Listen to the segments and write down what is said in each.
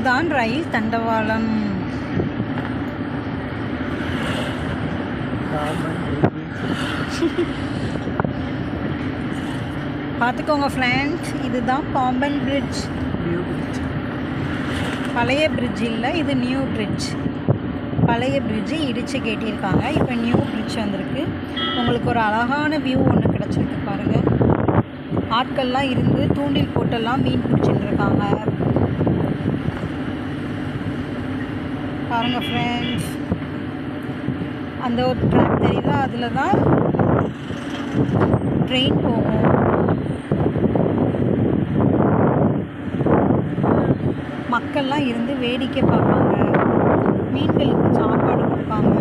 இதுதான் ரயில் தண்டவாளம். பார்த்துக்கோங்க ஃப்ரெண்ட்ஸ், இதுதான் பாம்பன் பிரிட்ஜ். பழைய பிரிட்ஜ் இல்லை, இது நியூ பிரிட்ஜ். பழைய பிரிட்ஜு இடித்து கேட்டியிருக்காங்க, இப்போ நியூ பிரிட்ஜ் வந்திருக்கு. உங்களுக்கு ஒரு அழகான வியூ ஒன்று கிடச்சிருக்கு பாருங்கள். ஆட்கள்லாம் இருந்து தூண்டில் போட்டெல்லாம் மீன் பிடிச்சிட்டு இருக்காங்க பாருங்கள் ஃப்ரெண்ட்ஸ். அந்த ஒரு ட்ராக் தெரியுதா, அதில் தான் ட்ரெயின் போகும். மக்கள்லாம் இருந்து வேடிக்கை பார்ப்பாங்க, மீன்களுக்கு சாப்பாடு கொடுப்பாங்க,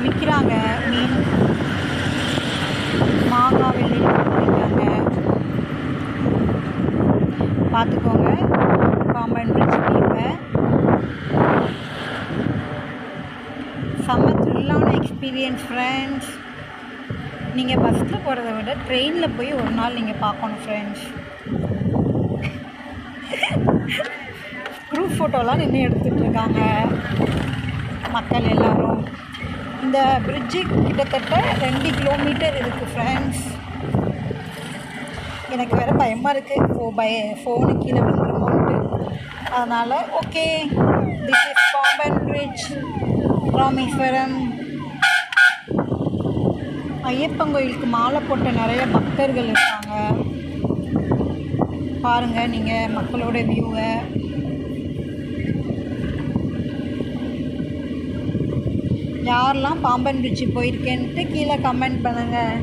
விற்கிறாங்க. மீன் மாங்காய் வெள்ளரி விற்கிறாங்க. பார்த்துக்கோங்க பாம்பன் பிரிட்ஜ் வியூவை. செம்ம த்ரில்லான எக்ஸ்பீரியன்ஸ் ஃப்ரெண்ட்ஸ். நீங்கள் பஸ்ஸில் போகிறத விட ட்ரெயினில் போய் ஒரு நாள் நீங்கள் பார்க்கணும் ஃப்ரெண்ட்ஸ். குரூப் ஃபோட்டோலாம் நின்று எடுத்துகிட்ருக்காங்க மக்கள் எல்லோரும். இந்த பிரிட்ஜு கிட்டத்தட்ட 2 கிலோமீட்டர் இருக்குது ஃப்ரெண்ட்ஸ். எனக்கு வேறு பயமாக இருக்குது, ஃபோனு கீழே விழுந்துருமோன்ட்டு. அதனால் okay, this is Pamban bridge, Rameswaram. Ayyappan கோயிலுக்கு மாலை போட்ட நிறைய பக்தர்கள் இருக்காங்க. பாருங்கள் நீங்கள் மக்களோட வியூவை. யாரெல்லாம் பாம்பன் பிரிட்ஜு போயிருக்கேன்ட்டு கீழே கமெண்ட் பண்ணுங்கள்.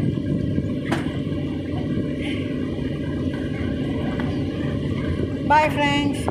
Bye friends.